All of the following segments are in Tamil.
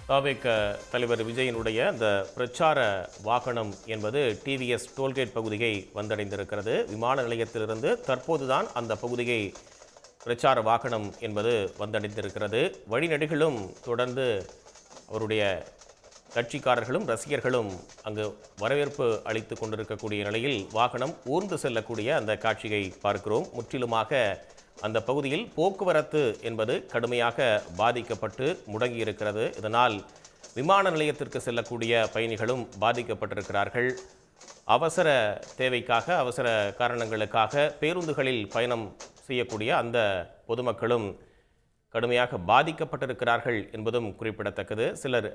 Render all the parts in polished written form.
தாவேக தலைவர் விஜயனுடைய அந்த பிரச்சார வாகனம் என்பது டிவிஎஸ் டோல்கேட் பகுதியை வந்தடைந்திருக்கிறது. விமான நிலையத்திலிருந்து தற்போதுதான் அந்த பகுதியை பிரச்சார வாகனம் என்பது வந்தடைந்திருக்கிறது. வழிநெடுகிலும் தொடர்ந்து அவருடைய கட்சிக்காரர்களும் ரசிகர்களும் அங்கு வரவேற்பு அளித்து கொண்டிருக்கக்கூடிய நிலையில் வாகனம் ஊர்ந்து செல்லக்கூடிய அந்த காட்சியை பார்க்கிறோம். முற்றிலுமாக அந்த பகுதியில் போக்குவரத்து என்பது கடுமையாக பாதிக்கப்பட்டு முடங்கியிருக்கிறது. இதனால் விமான நிலையத்திற்கு செல்லக்கூடிய பயணிகளும் பாதிக்கப்பட்டிருக்கிறார்கள். அவசர தேவைக்காக, அவசர காரணங்களுக்காக பேருந்துகளில் பயணம் செய்யக்கூடிய அந்த பொதுமக்களும் கடுமையாக பாதிக்கப்பட்டிருக்கிறார்கள் என்பதும் குறிப்பிடத்தக்கது. சிலர்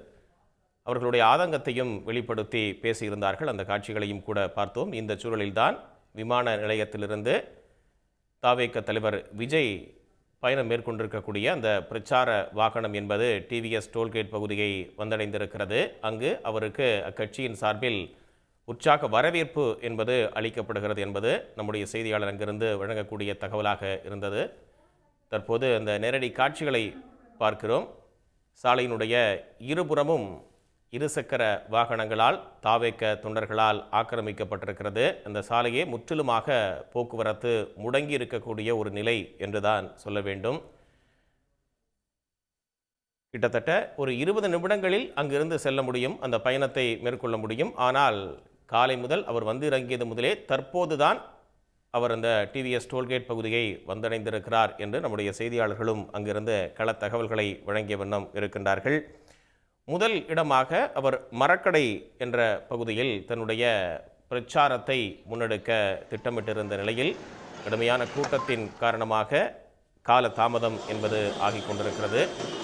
அவர்களுடைய ஆதங்கத்தையும் வெளிப்படுத்தி பேசியிருந்தார்கள். அந்த காட்சிகளையும் கூட பார்த்தோம். இந்த சூழலில்தான் விமான நிலையத்திலிருந்து தாவேக தலைவர் விஜய் பயணம் மேற்கொண்டிருக்கக்கூடிய அந்த பிரச்சார வாகனம் என்பது டிவிஎஸ் டோல்கேட் பகுதியை வந்தடைந்திருக்கிறது. அங்கு அவருக்கு அக்கட்சியின் சார்பில் உற்சாக வரவேற்பு என்பது அளிக்கப்படுகிறது என்பது நம்முடைய செய்தியாளர் அங்கிருந்து வழங்கக்கூடிய தகவலாக இருந்தது. தற்போது அந்த நேரடி காட்சிகளை பார்க்கிறோம். சாலையினுடைய இருபுறமும் இருசக்கர வாகனங்களால் தாவேக தொண்டர்களால் ஆக்கிரமிக்கப்பட்டிருக்கிறது. அந்த சாலையே முற்றிலுமாக போக்குவரத்து முடங்கி இருக்கக்கூடிய ஒரு நிலை என்றுதான் சொல்ல வேண்டும். கிட்டத்தட்ட ஒரு 20 நிமிடங்களில் அங்கிருந்து செல்ல முடியும், அந்த பயணத்தை மேற்கொள்ள முடியும். ஆனால் காலை முதல் அவர் வந்து இறங்கியது முதலே தற்போதுதான் அவர் அந்த டிவிஎஸ் டோல்கேட் பகுதியை வந்தடைந்திருக்கிறார் என்று நம்முடைய செய்தியாளர்களும் அங்கிருந்து கள தகவல்களை வழங்கிய வண்ணம் இருக்கின்றார்கள். முதல் இடமாக அவர் மரக்கடை என்ற பகுதியில் தன்னுடைய பிரச்சாரத்தை முன்னெடுக்க திட்டமிட்டிருந்த நிலையில் கடுமையான கூட்டத்தின் காரணமாக கால தாமதம் என்பது ஆகிக் கொண்டிருக்கிறது.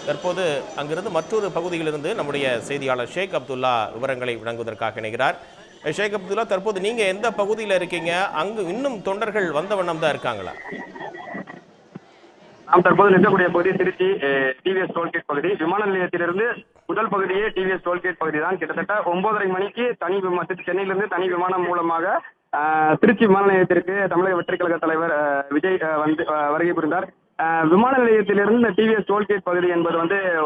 தற்போது அங்கிருந்து மற்றொரு பகுதியிலிருந்து நம்முடைய செய்தியாளர் ஷேக் அப்துல்லா விவரங்களை வழங்குவதற்காக இணைகிறார். ஷேக் அப்துல்லா, தற்போது நீங்கள் எந்த பகுதியில் இருக்கீங்க? அங்கு இன்னும் தொண்டர்கள் வந்த வண்ணம் தான் இருக்காங்களா? நாம் தற்போது நிற்கக்கூடிய பகுதி திருச்சி டிவிஎஸ் டோல்கேட் பகுதி. விமான நிலையத்திலிருந்து முதல் பகுதியே டிவிஎஸ் டோல்கேட் பகுதி தான். கிட்டத்தட்ட 9:30 மணிக்கு சென்னையிலிருந்து தனி விமானம் மூலமாக திருச்சி விமான நிலையத்திற்கு தமிழக வெற்றி கழக தலைவர் விஜய் வருகை புரிந்தார். விமான நிலையத்திலிருந்து இந்த டிவிஎஸ் டோல்கேட் பகுதி என்பது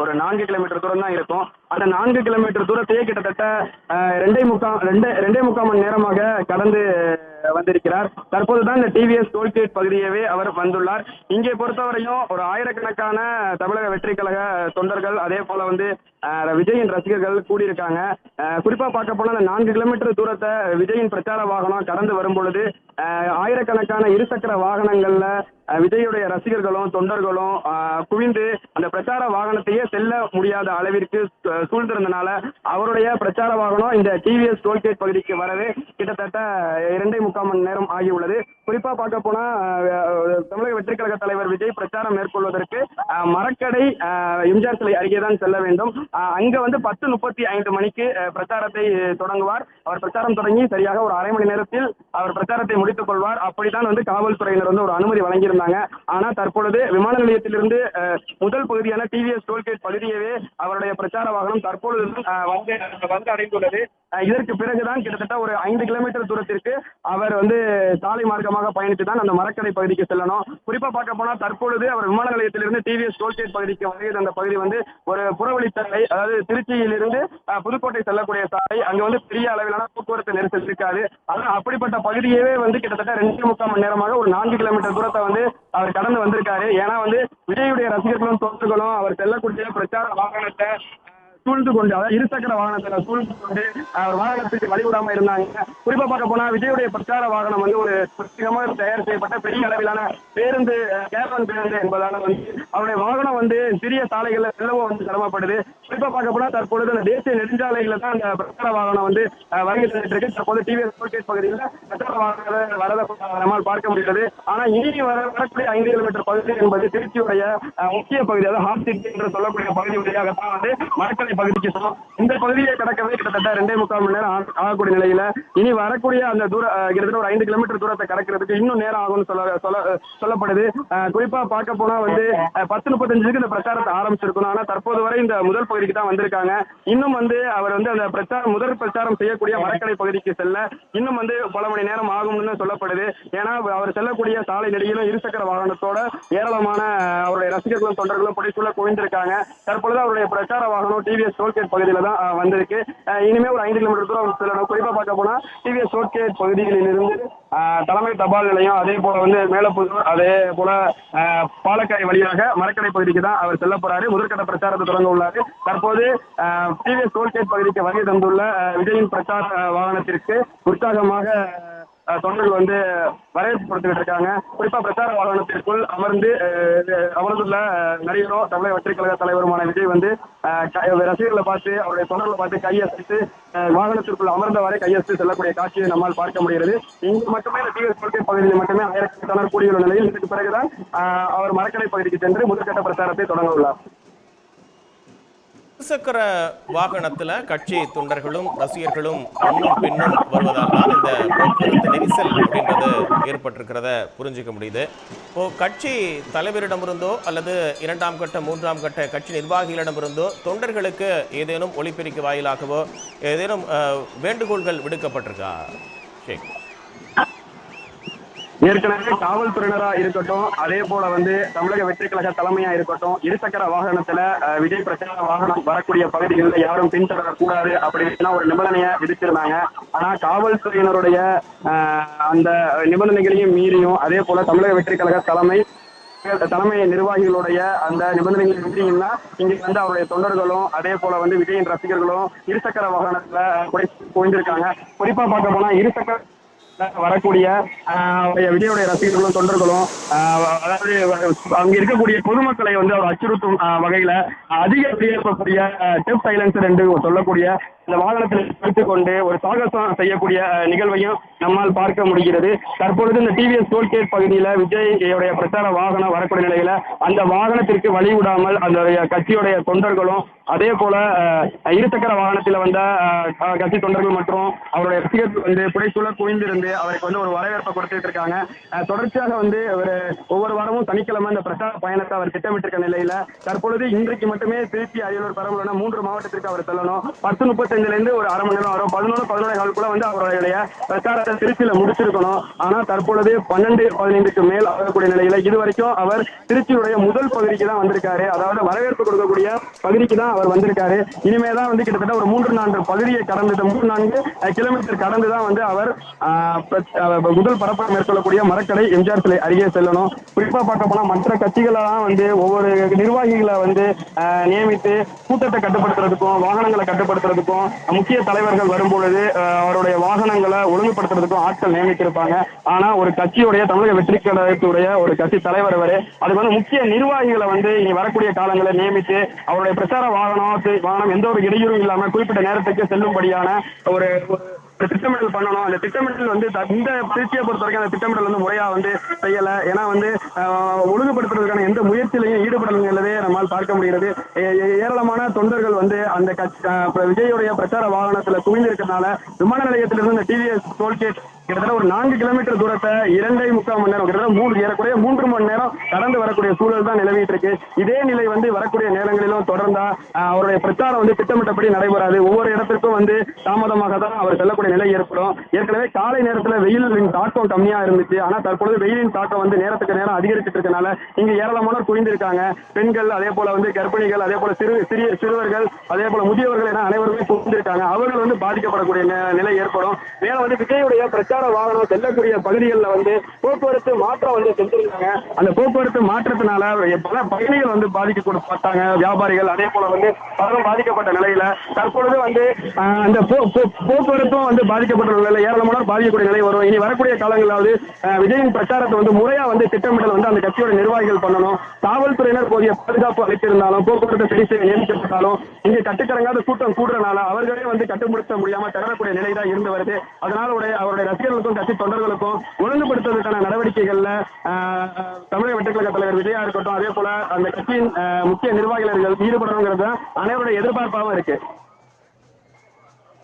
ஒரு 4 கிலோமீட்டர் தூரம் தான் இருக்கும். அந்த 4 கிலோமீட்டர் தூரத்தையே கிட்டத்தட்ட 2.25 மணி நேரமாக கடந்து வந்திருக்கிறார். தற்போதுதான் இந்த டிவிஎஸ் டோல்கேட் பகுதியவே அவர் வந்துள்ளார். இங்கே பொறுத்தவரையும் ஒரு ஆயிரக்கணக்கான தமிழக வெற்றி கழக தொண்டர்கள், அதே போல விஜயின் ரசிகர்கள் கூடியிருக்காங்க. குறிப்பா பார்க்க போனா அந்த 4 கிலோமீட்டர் தூரத்தை விஜயின் பிரச்சார வாகனம் கடந்து வரும் பொழுது ஆயிரக்கணக்கான இருசக்கர வாகனங்கள்ல விஜயுடைய ரசிகர்களும் தொண்டர்களும் குவிந்து அந்த பிரச்சார வாகனத்தையே செல்ல முடியாத அளவிற்கு சூழ்ந்திருந்தனால அவருடைய பிரச்சார வாகனம் இந்த டிவிஎஸ் டோல்கேட் பகுதிக்கு வரவே கிட்டத்தட்ட 2.25 மணி நேரம் ஆகியுள்ளது. குறிப்பா பார்க்க போனா தமிழக வெற்றி கழக தலைவர் விஜய் பிரச்சாரம் மேற்கொள்வதற்கு மரக்கடை எம்ஜிஆர் சிலை அருகே தான் செல்ல வேண்டும். அங்க 10:35 மணிக்கு பிரச்சாரத்தை தொடங்குவார். அவர் பிரச்சாரம் தொடங்கி சரியாக ஒரு அரை மணி நேரத்தில் அவர் பிரச்சாரத்தை முடித்துக் கொள்வார். அப்படித்தான் காவல்துறையினர் ஒரு அனுமதி வழங்கியிருந்தாங்க. ஆனா தற்பொழுது விமான நிலையத்திலிருந்து முதல் பகுதியான டிவிஎஸ் டோல்கேட் பகுதியவே அவருடைய பிரச்சார வாகனம் தற்பொழுது வந்து அடைந்துள்ளது. இதற்கு பிறகுதான் கிட்டத்தட்ட ஒரு 5 கிலோமீட்டர் தூரத்திற்கு அவர் சாலை மார்க்கமாக பயணித்துதான் அந்த மரக்கடை பகுதிக்கு செல்லணும். குறிப்பா பார்க்க போனா தற்பொழுது அவர் விமான நிலையத்திலிருந்து டிவிஎஸ் டோல்கேட் பகுதிக்கு வந்து அந்த பகுதி ஒரு புறவழிச்சாலை, அதாவது திருச்சியிலிருந்து புதுக்கோட்டை செல்லக்கூடிய சாலை. அங்க பெரிய அளவிலான போக்குவரத்து நெரிசல் இருக்காது. ஆனால் அப்படிப்பட்ட பகுதியவே கிட்டத்தட்ட 2.25 மணி நேரமாக ஒரு 4 கிலோமீட்டர் தூரத்தை அவர் கடந்து வந்திருக்காரு. ஏன்னா விஜயுடைய ரசிகர்களும் தொண்டர்களும் அவர் செல்லக்கூடிய பிரச்சார வாகனத்தை சூழ்ந்து கொண்டு, அதாவது இருசக்கர வாகனத்தை சூழ்ந்து கொண்டு அவர் வாகனத்துக்கு வழிவிடாம இருந்தாங்க. குறிப்பா பார்க்க போனா விஜயுடைய பிரச்சார வாகனம் ஒரு பிரத்யேகமாக தயார் செய்யப்பட்ட பெரிய அளவிலான பேருந்து, கேரவன் பேருந்து என்பதால அவருடைய வாகனம் சிறிய சாலைகள்ல செல்லவும் சிரமப்படுது. குறிப்பா பார்க்க போனா தற்பொழுது அந்த தேசிய நெடுஞ்சாலைகளை தான் அந்த பிரச்சார வாகனம் வருகை தந்துட்டு இருக்கு. தற்போது டிவிஎஸ் டோல்கேட் பகுதியில் பிரச்சார வாகனத்தை வரதை நம்மால் பார்க்க முடிகிறது. ஆனா இனி வரக்கூடிய 5 கிலோமீட்டர் பகுதி என்பது திருச்சியுடைய முக்கிய பகுதி, அதாவது ஹாட் சிட்டி என்று சொல்லக்கூடிய பகுதி வழியாகத்தான் மரக்கடை பகுதிக்கு செல்லும். இந்த பகுதியை கடக்கவே கிட்டத்தட்ட 2.25 மணி நேரம் ஆகக்கூடிய நிலையில இனி வரக்கூடிய அந்த கிட்டத்தட்ட ஒரு 5 கிலோமீட்டர் தூரத்தை கடக்கிறதுக்கு இன்னும் நேரம் ஆகும்னு சொல்லப்படுது. குறிப்பா பார்க்க போனா 10:35 இந்த பிரச்சாரத்தை ஆரம்பிச்சிருக்கணும். ஆனா தற்போது வரை இந்த முதல் பகுதிக்கு தான் வந்திருக்காங்க. இன்னும் அவர் அந்த முதல் பிரச்சாரம் செய்யக்கூடிய மரக்கடை பகுதிக்கு செல்ல இன்னும் பல மணி நேரம் ஆகும்னு சொல்லப்படுது. ஏன்னா அவர் செல்லக்கூடிய சாலை நெடுகிலும் இருசக்கர வாகனத்தோட ஏராளமான அவருடைய ரசிகர்களும் தொண்டர்களும் புடைசூழ குவிந்திருக்காங்க. தற்பொழுது அவருடைய பிரச்சார வாகனம் டிவிஎஸ் டோல்கேட் பகுதியில தான் வந்திருக்கு. இனிமே ஒரு 5 கிலோமீட்டர் தூரம் செல்லணும். குறிப்பா பார்க்க போனா டிவிஎஸ் டோல்கேட் பகுதிகளில் இருந்து தலைமை தபால் நிலையம், அதே போல வந்து மேலப்புதூர், அதே போல பாலக்காய் வழியாக மரக்கடை பகுதிக்கு தான் அவர் செல்ல போறாரு. முதற்கட்ட பிரச்சாரத்தை தொடங்க உள்ளாரு. தற்போது டிவிஎஸ் டோல்கேட் பகுதிக்கு வருகை தந்துள்ள விஜயின் பிரச்சார வாகனத்திற்கு உற்சாகமாக தொண்டர்கள் வந்து வரவேற்பு கொடுத்துக்கிட்டு இருக்காங்க. குறிப்பா பிரச்சார வாகனத்திற்குள் அமர்ந்துள்ள நடிகரும் தமிழக வெற்றி கழக தலைவருமான விஜய் வந்து ரசிகர்களை பார்த்து, அவருடைய தொண்டர்களை பார்த்து கையசைத்து வாகனத்திற்குள் அமர்ந்தவாறே கையசைத்து செல்லக்கூடிய காட்சியை நம்மால் பார்க்க முடிகிறது. இங்கு மட்டுமே இந்த டிவிஎஸ் டோல்கேட் பகுதியில் மட்டுமே ஆயிரக்கணக்கான கூடியுள்ள நிலையில் இதற்கு பிறகுதான் அவர் மரக்கடை பகுதிக்கு சென்று முதற்கட்ட பிரச்சாரத்தை தொடங்க உள்ளார். இருசக்கர வாகனத்துல கட்சி தொண்டர்களும் ரசிகர்களும் முன்னும் பின்னும் வருவதால் தான் இந்த போக்குவரத்து நெரிசல் அப்படின்றது ஏற்பட்டிருக்கிறத புரிஞ்சுக்க முடியுது. இப்போ கட்சி தலைவரிடமிருந்தோ அல்லது 2ஆம் கட்ட 3ஆம் கட்ட கட்சி நிர்வாகிகளிடமிருந்தோ தொண்டர்களுக்கு ஏதேனும் ஒலிபெருக்கி வாயிலாகவோ ஏதேனும் வேண்டுகோள்கள் விடுக்கப்பட்டிருக்கா ஷேக்? ஏற்கனவே காவல்துறையினரா இருக்கட்டும், அதே போல வந்து தமிழக வெற்றி கழக தலைமையா இருக்கட்டும், இருசக்கர வாகனத்துல விஜய் பிரச்சார வாகனம் வரக்கூடிய பகுதிகளில் யாரும் பின்தொடரக்கூடாது அப்படின்னு ஒரு நிபந்தனையை விதிச்சிருந்தாங்க. ஆனா காவல்துறையினருடைய அந்த நிபந்தனைகளையும் மீறியும், அதே போல தமிழக வெற்றி கழக தலைமை நிர்வாகிகளுடைய அந்த நிபந்தனைகள் மீறினா இங்க வந்து அவருடைய தொண்டர்களும் அதே போல வந்து விஜயின் ரசிகர்களும் இருசக்கர வாகனத்துல குறைந்திருக்காங்க. குறிப்பா பார்க்க போனா இருசக்கர வரக்கூடிய விஜயோடைய ரசிகர்களும் தொண்டர்களும் அதாவது அங்க இருக்கக்கூடிய பொதுமக்களை வந்து அவர் அச்சுறுத்தும் வகையில அதிக வெளியேற்றக்கூடிய டெப் சைலன்சர் என்று சொல்லக்கூடிய இந்த வாகனத்தில் வைத்துக் கொண்டு ஒரு சாகசம் செய்யக்கூடிய நிகழ்வையும் நம்மால் பார்க்க முடிகிறது. தற்பொழுது இந்த டிவிஎஸ் டோல்கேட் பகுதியில விஜயோடைய பிரச்சார வாகனம் வரக்கூடிய நிலையில அந்த வாகனத்திற்கு வழி விடாமல் அந்த கட்சியுடைய தொண்டர்களும் அதே போல இருசக்கர வாகனத்தில் வந்த கட்சி தொண்டர்கள் மற்றும் அவருடைய ரசிகர்கள் வந்து புடைசூழ குவிந்திருந்து அவருக்கு வந்து ஒரு வரவேற்பை கொடுத்துட்டு இருக்காங்க. தொடர்ச்சியாக வந்து ஒவ்வொரு வாரமும் சனிக்கிழமை இந்த பிரச்சார பயணத்தை அவர் திட்டமிட்டிருக்க நிலையில தற்பொழுது இன்றைக்கு மட்டுமே திருச்சி, அரியலூர், பெரம்பலூர் 3 மாவட்டத்திற்கு அவர் செல்லணும். 10:35 ஒரு அரை மணி நேரம் வரும். 11-11:15 வந்து அவருடைய பிரச்சாரத்தை திருச்சியில முடிச்சிருக்கணும். ஆனா தற்பொழுது 12-15க்கு மேல் ஆகக்கூடிய நிலையில இதுவரைக்கும் அவர் திருச்சியுடைய முதல் பகுதிக்கு தான் வந்திருக்காரு. அதாவது வரவேற்பு கொடுக்கக்கூடிய பகுதிக்கு தான் அவர் வந்திருக்காரு. இனிமேதான் வந்து கிட்டத்தட்ட ஒரு 3-4 பகுதியை கடந்து 3-4 கிலோமீட்டர் கடந்துதான் வந்து அவர் முதல் பரப்பை மேற்கொள்ளக்கூடிய மரக்கடை எம்ஜிஆர் சிலை அருகே செல்லணும். குறிப்பா பார்க்க போனா மற்ற கட்சிகளெல்லாம் வந்து ஒவ்வொரு நிர்வாகிகளை வந்து நியமித்து கூட்டத்தை கட்டுப்படுத்துறதுக்கும் வாகனங்களை கட்டுப்படுத்துறதுக்கும் முக்கிய தலைவர்கள் வரும்பொழுது அவருடைய வாகனங்களை ஒழுங்குபடுத்துறதுக்கும் ஆட்கள் நியமித்திருப்பாங்க. ஆனா ஒரு கட்சியுடைய தமிழக வெற்றி கழகத்துடைய ஒரு கட்சி தலைவர் அவரு அதுக்கு வந்து முக்கிய நிர்வாகிகளை வந்து இனி வரக்கூடிய காலங்களை நியமித்து அவருடைய பிரச்சார வாகனம் எந்த ஒரு இடையூறும் இல்லாம குறிப்பிட்ட நேரத்துக்கு செல்லும்படியான ஒரு திட்டமிடல் பண்ணணும். அந்த திட்டமிடல் வந்து இந்த திருச்சியை பொறுத்த வரைக்கும் அந்த திட்டமிடல் வந்து முறையா வந்து செய்யல. ஏன்னா வந்து ஒழுங்குபடுத்துறதுக்கான எந்த முயற்சியிலையும் ஈடுபடலைங்கிறதே நம்மால் பார்க்க முடிகிறது. ஏராளமான தொண்டர்கள் வந்து அந்த விஜயோடைய பிரச்சார வாகனத்துல குவிந்திருக்கிறதுனால விமான நிலையத்திலிருந்து இந்த டிவிஎஸ் டோல்கேட் கிட்டத்தட்ட ஒரு 4 கிலோமீட்டர் தூரத்தை 2.25 மணி நேரம் கிட்டத்தட்ட 3 மணி நேரம் கடந்து வரக்கூடிய சூழல் தான் நிலவிட்டு இருக்கு. இதே நிலை வந்து வரக்கூடிய நேரங்களிலும் தொடர்ந்தா அவருடைய பிரச்சாரம் வந்து திட்டமிட்டபடி நடைபெறாது. ஒவ்வொரு இடத்திற்கும் வந்து தாமதமாக தான் அவர் செல்லக்கூடிய நிலை ஏற்படும். ஏற்கனவே காலை நேரத்தில் வெயிலின் தாக்கம் கம்மியா இருந்துச்சு. ஆனா தற்பொழுது வெயிலின் தாக்கம் வந்து நேரத்துக்கு நேரம் அதிகரிச்சுட்டு இருக்கனால இங்க ஏராளமானோர் குவிந்திருக்காங்க. பெண்கள், அதே போல வந்து கர்ப்பிணிகள், அதே போல சிறுவர்கள், அதே போல முதியவர்கள் என அனைவருமே குவிந்திருக்காங்க. அவர்கள் வந்து பாதிக்கப்படக்கூடிய நிலை ஏற்படும். மேல வந்து விஜயுடைய பிரச்சார வாகனம் செல்லக்கூடிய பகுதிகளில் வந்து போக்குவரத்து மாற்றம் வந்து செஞ்சிருக்காங்க. அந்த போக்குவரத்து மாற்றத்தினால பல பயணிகள் வந்து பாதிக்கப்பட்டாங்க. வியாபாரிகள் அதே போல வந்து பலரும் பாதிக்கப்பட்ட நிலையில தற்பொழுது வந்து அந்த போக்குவரத்தும் வந்து பாதிக்கப்பட்ட நிலையில ஏராளமான பாதிக்கக்கூடிய நிலை வரும். இனி வரக்கூடிய காலங்களாவது விஜயின் பிரச்சாரத்தை வந்து முறையா வந்து திட்டமிடல் வந்து அந்த கட்சியோட நிர்வாகிகள் பண்ணணும். காவல்துறையினர் போதிய பாதுகாப்பு அளித்திருந்தாலும் போக்குவரத்து சரி செய்ய நியமிக்கப்பட்டாலும் இங்கே கட்டுக்கடங்காத கூட்டம் கூடுறதுனால அவர்களே வந்து கட்டுப்படுத்த முடியாம திணறக்கூடிய நிலை தான் இருந்து வருது. அதனால அவருடைய ரசிகர்களுக்கும் கட்சி தொண்டர்களுக்கும் ஒழுங்குபடுத்துவதற்கான நடவடிக்கைகள்ல தமிழக வெற்றி கழக தலைவர் விஜயா இருக்கட்டும், அதே போல அந்த கட்சியின் முக்கிய நிர்வாகிகள் ஈடுபடணுங்கிறது அனைவருடைய எதிர்பார்ப்பாகவும் இருக்கு.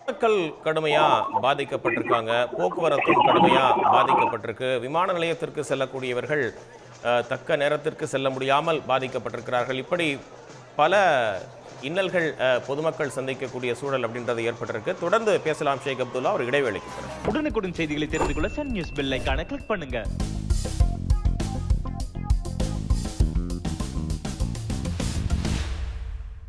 மக்கள் கடுமையா பாதிக்கப்பட்டிருக்காங்க, போக்குவரத்தும் கடுமையா பாதிக்கப்பட்டிருக்கு. விமான நிலையத்திற்கு செல்லக்கூடியவர்கள் தக்க நேரத்திற்கு செல்ல முடியாமல் பாதிக்கப்பட்டிருக்கிறார்கள். இப்படி பல இன்னல்கள் பொதுமக்கள் சந்திக்கக்கூடிய சூழல் அப்படின்றது ஏற்பட்டிருக்கு. தொடர்ந்து பேசலாம் ஷேக் அப்துல்லா ஒரு இடைவேளைக்கு. உடனுக்குடன் செய்திகளை தெரிந்து கொள்ள சன் நியூஸ் பெல் ஐகானை கிளிக் பண்ணுங்க.